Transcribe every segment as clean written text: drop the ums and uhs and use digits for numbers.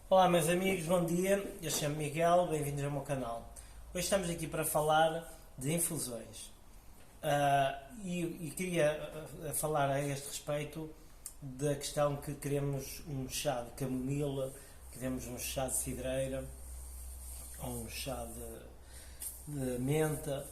Olá meus amigos, bom dia, eu chamo-me Miguel, bem-vindos ao meu canal. Hoje estamos aqui para falar de infusões. E queria falar a este respeito da questão que queremos um chá de camomila, queremos um chá de cidreira, ou um chá de menta,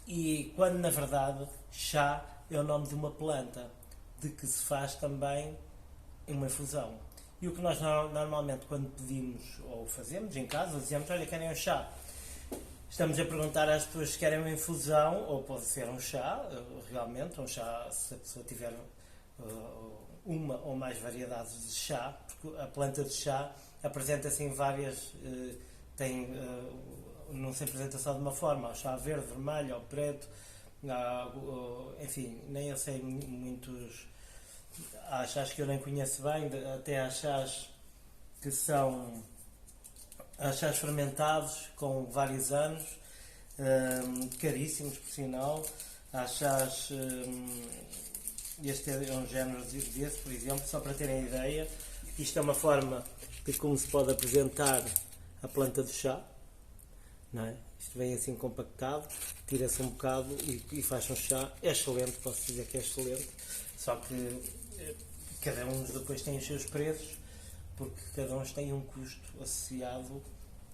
e quando na verdade chá é o nome de uma planta, de que se faz também uma infusão. E o que nós normalmente quando pedimos ou fazemos em casa, dizemos, olha, querem um chá. Estamos a perguntar às pessoas se querem uma infusão, ou pode ser um chá, realmente, um chá, se a pessoa tiver uma ou mais variedades de chá, porque a planta de chá apresenta-se em várias, não se apresenta só de uma forma, há o chá verde, vermelho, ou preto, enfim, nem eu sei muitos. Há chás que eu nem conheço bem, até há chás que são há chás fermentados com vários anos, caríssimos por sinal. Há chás, este é um género desse, por exemplo, só para terem ideia. Isto é uma forma de como se pode apresentar a planta do chá, não é? Isto vem assim compactado, tira-se um bocado e faz um chá. É excelente, posso dizer que é excelente, só que cada um depois tem os seus preços, porque cada um tem um custo associado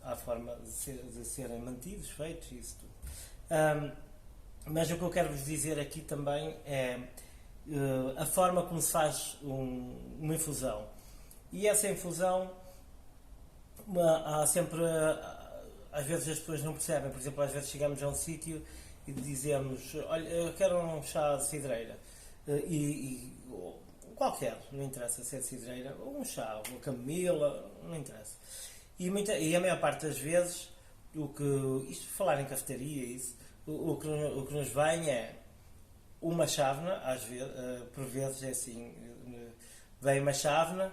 à forma de serem mantidos, feitos e isso tudo. Mas o que eu quero vos dizer aqui também é a forma como se faz uma infusão. E essa infusão, há sempre. Às vezes as pessoas não percebem, por exemplo, às vezes chegamos a um sítio e dizemos: olha, eu quero um chá de cidreira. Qualquer, não interessa se é de cidreira, ou um chá, uma camomila, não interessa. E a maior parte das vezes, isto falar em cafetaria, isso, o que nos vem é uma chávena, às vezes, por vezes é assim, vem uma chávena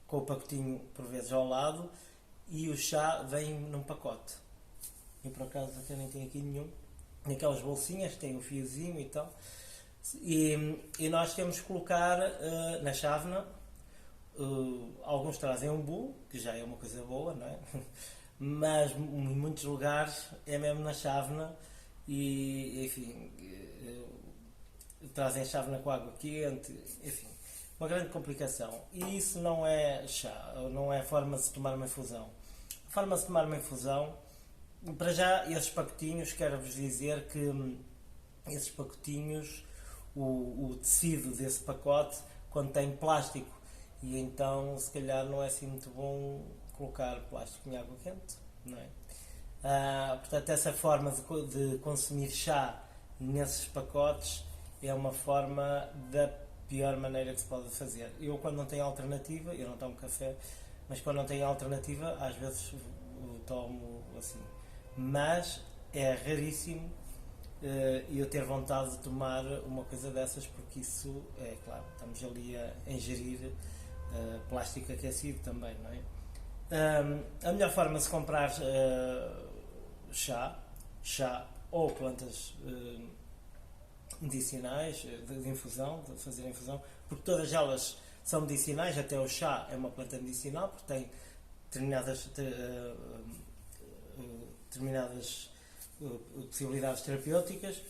com o pacotinho por vezes ao lado e o chá vem num pacote. E por acaso até nem tem aqui nenhum, naquelas bolsinhas que tem um fiozinho e tal. E nós temos que colocar na chávena. Alguns trazem um bule, que já é uma coisa boa, não é? Mas em muitos lugares é mesmo na chávena e, enfim, trazem a chávena com água quente, enfim, uma grande complicação. E isso não é chá, não é forma de se tomar uma infusão. A forma de se tomar uma infusão, para já, esses pacotinhos, quero-vos dizer que esses pacotinhos, o tecido desse pacote contém plástico e então se calhar não é assim muito bom colocar plástico em água quente, não é? Portanto, essa forma de consumir chá nesses pacotes é uma forma da pior maneira que se pode fazer. Eu quando não tenho alternativa, eu não tomo café, mas quando não tenho alternativa às vezes tomo assim. Mas é raríssimo eu ter vontade de tomar uma coisa dessas, porque isso é claro, estamos ali a ingerir plástico aquecido também, não é? A melhor forma de se comprar chá ou plantas medicinais de infusão, de fazer infusão, porque todas elas são medicinais, até o chá é uma planta medicinal, porque tem determinadas possibilidades terapêuticas.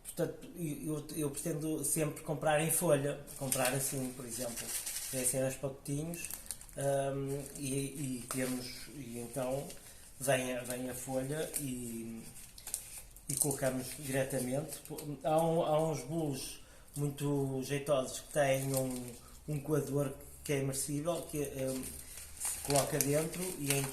Portanto, eu pretendo sempre comprar em folha, comprar assim, por exemplo, assim aos pacotinhos, e então vem a folha e colocamos diretamente. Há uns bulos muito jeitosos que têm um coador que é imersível, que se coloca dentro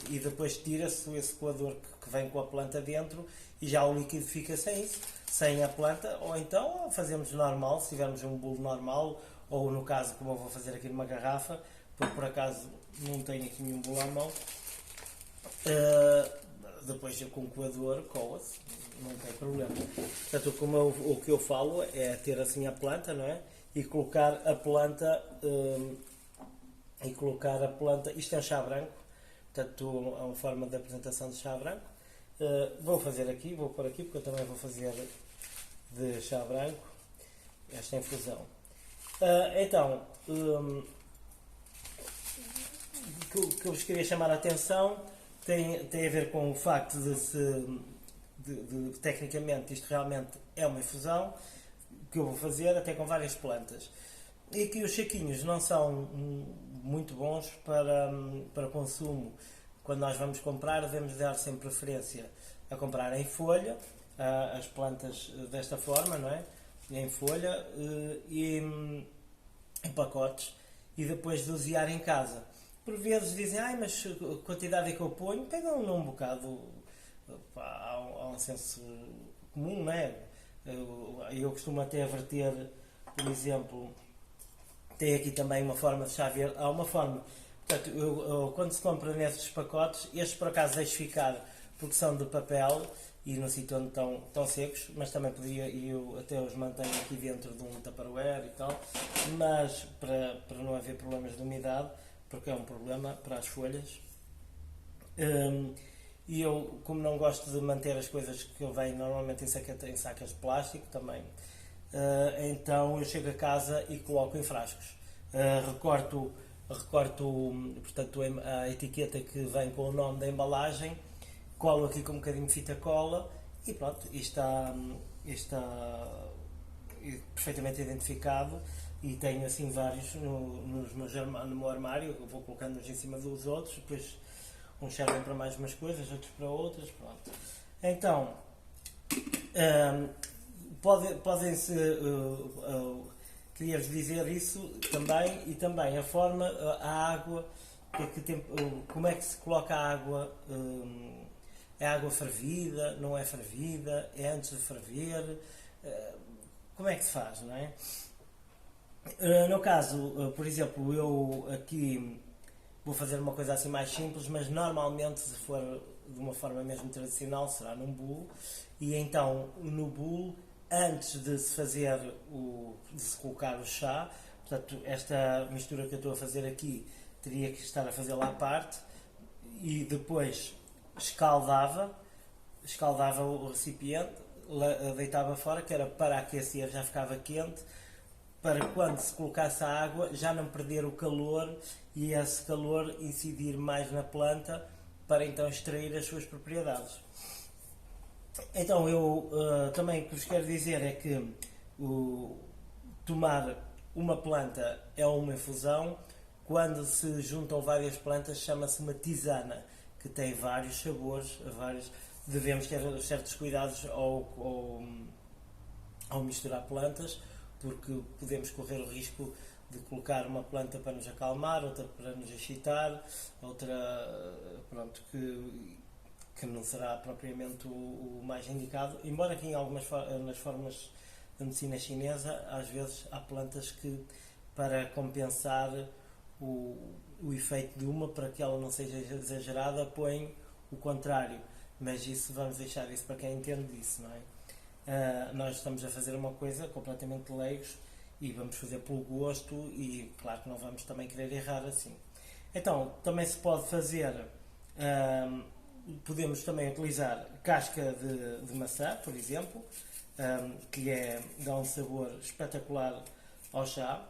e depois tira-se esse coador que vem com a planta dentro e já o líquido fica sem a planta, ou então fazemos normal, se tivermos um bolo normal, ou no caso, como eu vou fazer aqui numa garrafa, porque por acaso não tenho aqui nenhum bolo à mão, depois com o coador coa-se, não tem problema. Portanto, o que eu falo é ter assim a planta, não é? E colocar a planta, isto é um chá branco, portanto é uma forma de apresentação de chá branco. Vou pôr aqui, porque eu também vou fazer de chá branco esta infusão. Então, que eu vos queria chamar a atenção tem a ver com o facto de tecnicamente isto realmente é uma infusão que eu vou fazer até com várias plantas. E que os saquinhos não são muito bons para consumo. Quando nós vamos comprar, devemos dar sempre preferência a comprar em folha, as plantas desta forma, não é? Em folha e em pacotes, e depois dosear em casa. Por vezes dizem, mas a quantidade que eu ponho, pegam num bocado, há um senso comum, não é? Eu costumo até verter, por exemplo, tem aqui também uma forma de chá verde. Há uma forma, portanto, quando se compra nesses pacotes, estes por acaso deixo ficar porque são de papel e no sítio onde estão secos, mas também podia, e eu até os mantenho aqui dentro de um Tupperware e tal, mas para não haver problemas de umidade, porque é um problema para as folhas. E eu, como não gosto de manter as coisas que eu venho normalmente em sacas de plástico também, então eu chego a casa e coloco em frascos. Recorto portanto, a etiqueta que vem com o nome da embalagem, colo aqui com um bocadinho de fita cola e pronto, está perfeitamente identificado, e tenho assim vários no meu armário, eu vou colocando-nos em cima dos outros, depois uns servem para mais umas coisas, outros para outras, pronto. Então, podem-se, queria-vos dizer isso também, e também a forma, a água, como é que se coloca a água, é água fervida, não é fervida, é antes de ferver, como é que se faz, não é? No caso, por exemplo, eu aqui vou fazer uma coisa assim mais simples, mas normalmente, se for de uma forma mesmo tradicional, será num bule, e então no bule, antes de se colocar o chá, portanto, esta mistura que eu estou a fazer aqui teria que estar a fazê-la à parte, e depois escaldava o recipiente, deitava fora, que era para aquecer, já ficava quente, para quando se colocasse a água já não perder o calor e esse calor incidir mais na planta para então extrair as suas propriedades. Então eu também o que vos quero dizer é que tomar uma planta é uma infusão. Quando se juntam várias plantas chama-se uma tisana, que tem vários sabores, devemos ter certos cuidados ao misturar plantas, porque podemos correr o risco de colocar uma planta para nos acalmar, outra para nos excitar, outra pronto, que não será propriamente o mais indicado, embora aqui nas formas da medicina chinesa, às vezes há plantas que, para compensar o efeito de uma, para que ela não seja exagerada, põem o contrário, mas isso vamos deixar isso para quem entende disso, não é? Nós estamos a fazer uma coisa completamente leigos e vamos fazer pelo gosto, e claro que não vamos também querer errar assim. Então, também se pode fazer, podemos também utilizar casca de maçã, por exemplo, que dá um sabor espetacular ao chá,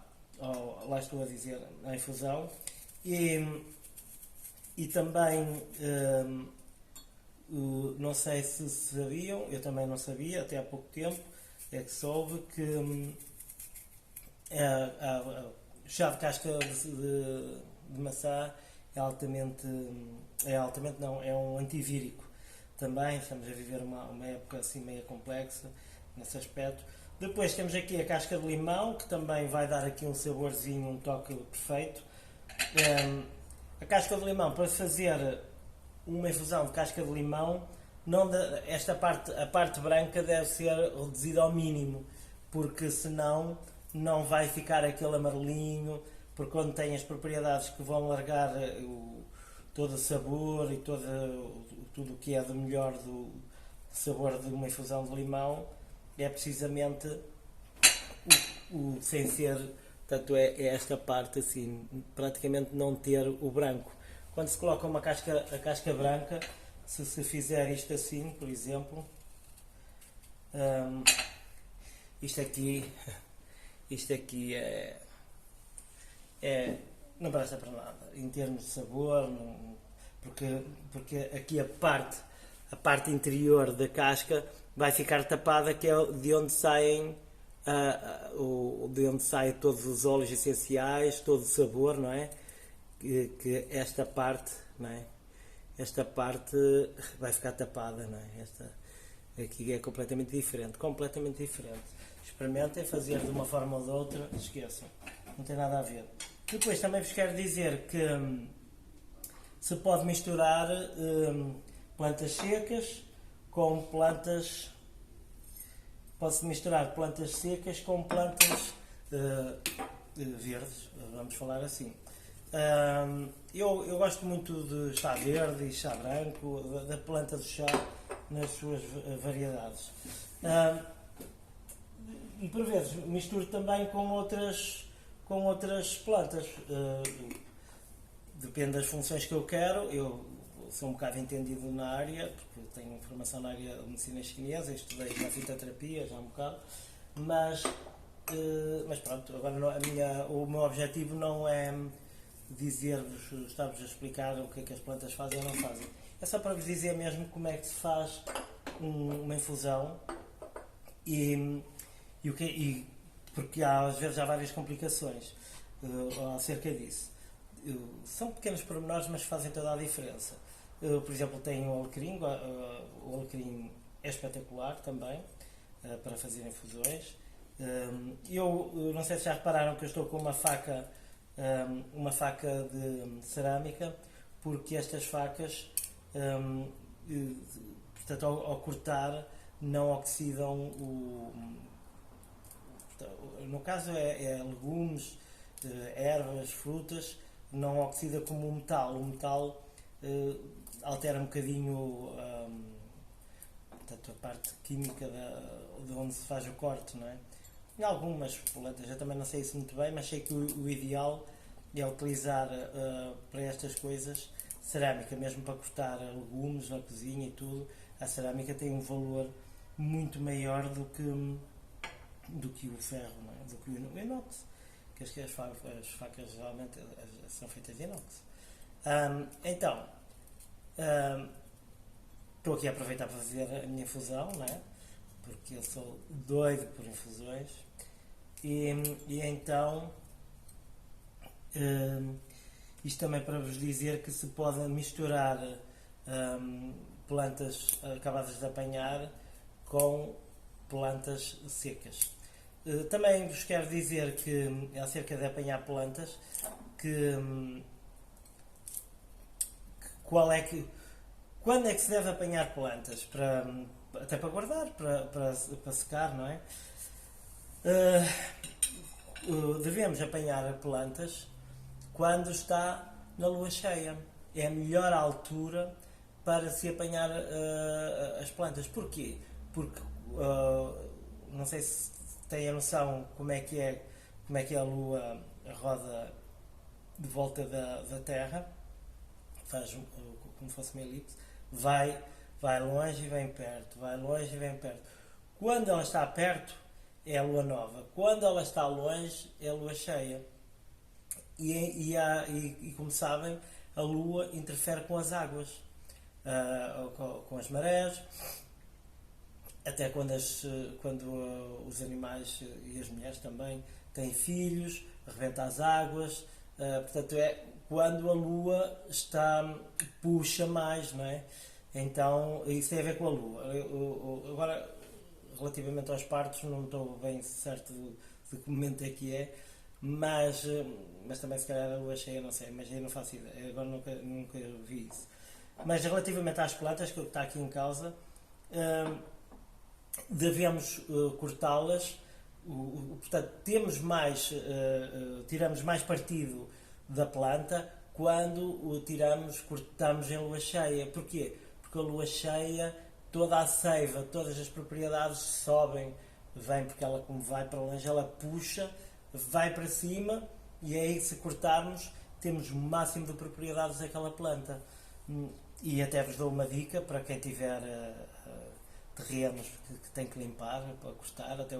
lá estou a dizer, à infusão, e também não sei se sabiam, eu também não sabia, até há pouco tempo é que soube que o chá de casca de maçã é um antivírico também. Estamos a viver uma época assim meio complexa nesse aspecto. Depois temos aqui a casca de limão, que também vai dar aqui um saborzinho, um toque perfeito. A casca de limão, para fazer uma infusão de casca de limão, a parte branca deve ser reduzida ao mínimo, porque senão não vai ficar aquele amarelinho, porque quando tem as propriedades que vão largar todo o sabor e tudo o que é de melhor do sabor de uma infusão de limão, é precisamente sem ser, portanto é esta parte assim, praticamente não ter o branco. Quando se coloca a casca branca, se fizer isto assim, por exemplo, isto aqui é não presta para nada. Em termos de sabor, porque aqui a parte interior da casca vai ficar tapada, que é de onde saem de onde saem todos os óleos essenciais, todo o sabor, não é? Que esta parte, não é? Esta parte vai ficar tapada, não é? Esta aqui é completamente diferente, completamente diferente. Experimentem fazer de uma forma ou de outra, esqueçam, não tem nada a ver. Depois também vos quero dizer que se pode misturar plantas secas com plantas. Pode-se misturar plantas secas com plantas verdes, vamos falar assim. Eu gosto muito de chá verde e chá branco, da planta do chá nas suas variedades. E por vezes misturo também com outras plantas. Depende das funções que eu quero. Eu sou um bocado entendido na área, porque tenho formação na área de medicina chinesa, estudei já fitoterapia, já um bocado, mas pronto, agora o meu objetivo não é dizer-vos, estar-vos a explicar o que é que as plantas fazem ou não fazem. É só para vos dizer mesmo como é que se faz uma infusão e porque às vezes há várias complicações acerca disso. São pequenos pormenores, mas fazem toda a diferença. Por exemplo, tenho o alecrim. O alecrim é espetacular também para fazer infusões. Eu não sei se já repararam que eu estou com uma faca de cerâmica, porque estas facas, portanto, ao cortar, não oxidam no caso é legumes, ervas, frutas, não oxida como o metal. O metal altera um bocadinho portanto, a parte química de onde se faz o corte, não é? Em algumas plantas, eu também não sei isso muito bem, mas sei que o ideal é utilizar para estas coisas cerâmica, mesmo para cortar legumes na cozinha e tudo. A cerâmica tem um valor muito maior do que o ferro, não é? Do que o inox, que as facas geralmente são feitas de inox. Então, estou aqui a aproveitar para fazer a minha infusão, não é? Porque eu sou doido por infusões e então isto também para vos dizer que se pode misturar plantas acabadas de apanhar com plantas secas. Também vos quero dizer que acerca de apanhar plantas quando é que se deve apanhar plantas até para guardar, para secar, não é? Devemos apanhar plantas quando está na lua cheia. É a melhor altura para se apanhar as plantas. Porquê? Porque não sei se têm a noção como é que a lua roda de volta da Terra, faz como se fosse uma elipse, vai longe e vem perto, vai longe e vem perto. Quando ela está perto, é a lua nova. Quando ela está longe, é a lua cheia. E como sabem, a lua interfere com as águas, com as marés, até quando os animais e as mulheres também têm filhos, rebenta as águas. Portanto, é quando a lua puxa mais, não é? Então, isso tem a ver com a lua. Agora, relativamente aos partos, não estou bem certo de que momento é que é, mas também se calhar a lua cheia, não sei, mas eu não faço ideia, agora nunca vi isso. Mas relativamente às plantas, que está aqui em causa, devemos cortá-las, portanto, tiramos mais partido da planta quando cortamos em lua cheia. Porquê? Porque a lua cheia, toda a seiva, todas as propriedades sobem, porque ela, como vai para longe, ela puxa, vai para cima, e aí, se cortarmos, temos o máximo de propriedades daquela planta. E até vos dou uma dica para quem tiver terrenos que tem que limpar para cortar, até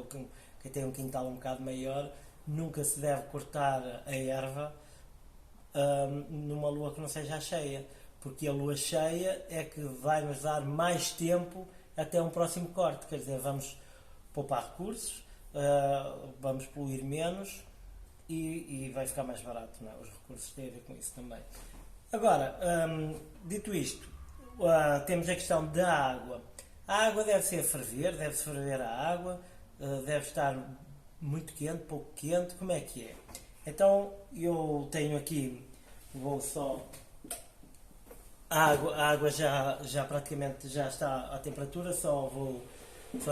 quem tem um quintal um bocado maior, nunca se deve cortar a erva, numa lua que não seja a cheia, porque a lua cheia é que vai nos dar mais tempo até um próximo corte, quer dizer, vamos poupar recursos, vamos poluir menos e vai ficar mais barato, não é? Os recursos têm a ver com isso também. Agora, dito isto, temos a questão da água. A água deve-se ferver a água, deve estar muito quente, pouco quente, como é que é? Então, eu tenho aqui, vou só... A água já praticamente já está à temperatura, só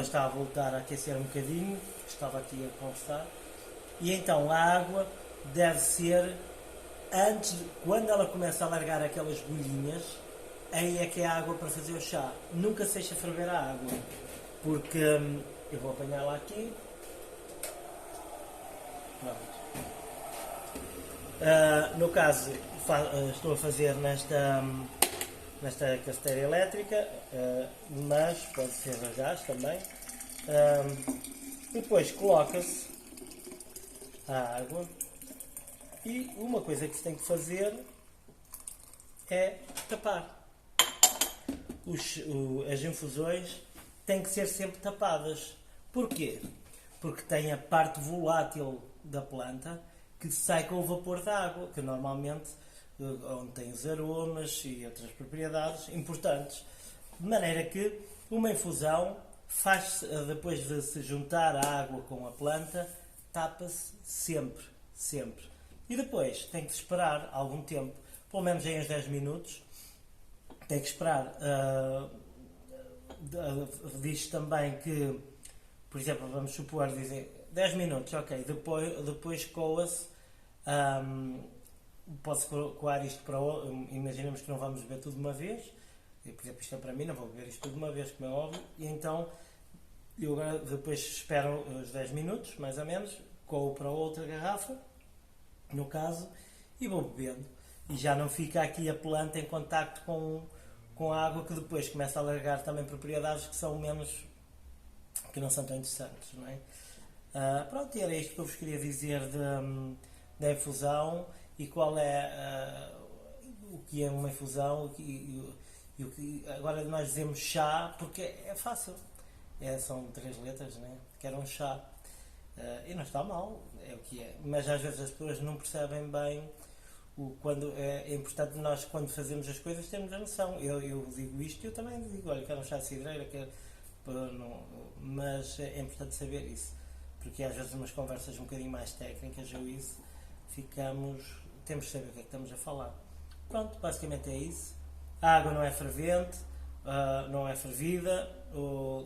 está a voltar a aquecer um bocadinho, estava aqui a conversar. E então a água deve ser, quando ela começa a largar aquelas bolhinhas, aí é que é a água para fazer o chá. Nunca se deixa ferver a água, porque eu vou apanhá-la aqui. Pronto. No caso, estou a fazer nesta cafeteira elétrica, mas pode ser a gás também. Depois coloca-se a água e uma coisa que se tem que fazer é tapar. As infusões têm que ser sempre tapadas. Porquê? Porque tem a parte volátil da planta que sai com o vapor da água, que normalmente onde tem os aromas e outras propriedades importantes. De maneira que uma infusão faz, depois de se juntar a água com a planta, tapa-se sempre, sempre. E depois tem que esperar algum tempo, pelo menos em uns 10 minutos, tem que esperar. Diz também que, por exemplo, vamos supor, dizem 10 minutos, ok, depois coa-se. Posso coar isto para o... Imaginemos que não vamos beber tudo de uma vez. Por exemplo, isto é para mim, não vou beber isto tudo de uma vez, como é óbvio. E então, eu agora depois espero os 10 minutos, mais ou menos, coo para outra garrafa, no caso, e vou bebendo. E já não fica aqui a planta em contacto com a água, que depois começa a alargar também propriedades que são menos... que não são tão interessantes, não é? Pronto, e era isto que eu vos queria dizer da infusão e qual é o que é uma infusão e o que agora nós dizemos chá porque é fácil, são 3 letras, né? Que era um chá, e não está mal, é o que é, mas às vezes as pessoas não percebem bem quando é importante nós, quando fazemos as coisas, termos a noção. Eu digo isto e eu também digo, olha, quero um chá de cidreira, mas é importante saber isso, porque às vezes umas conversas um bocadinho mais técnicas ou isso, temos de saber o que é que estamos a falar. Pronto, basicamente é isso. A água não é fervente, não é fervida,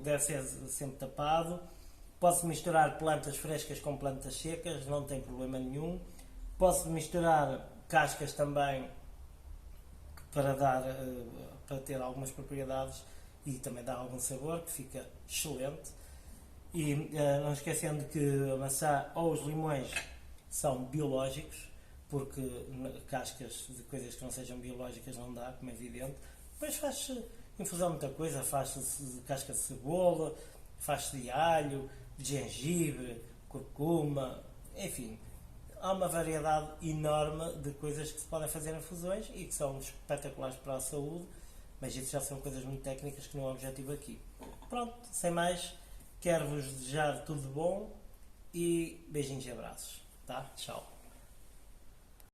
deve ser sempre tapado. Pode-se misturar plantas frescas com plantas secas, não tem problema nenhum. Pode-se misturar cascas também para ter algumas propriedades e também dar algum sabor, que fica excelente. E não esquecendo que a maçã ou os limões são biológicos, porque cascas de coisas que não sejam biológicas não dá, como é evidente. Depois faz-se infusão de muita coisa, faz-se de casca de cebola, faz-se de alho, de gengibre, curcuma, enfim. Há uma variedade enorme de coisas que se podem fazer em infusões e que são espetaculares para a saúde, mas isso já são coisas muito técnicas que não é o objetivo aqui. Pronto, sem mais, quero-vos desejar tudo de bom e beijinhos e abraços, tá? Tchau.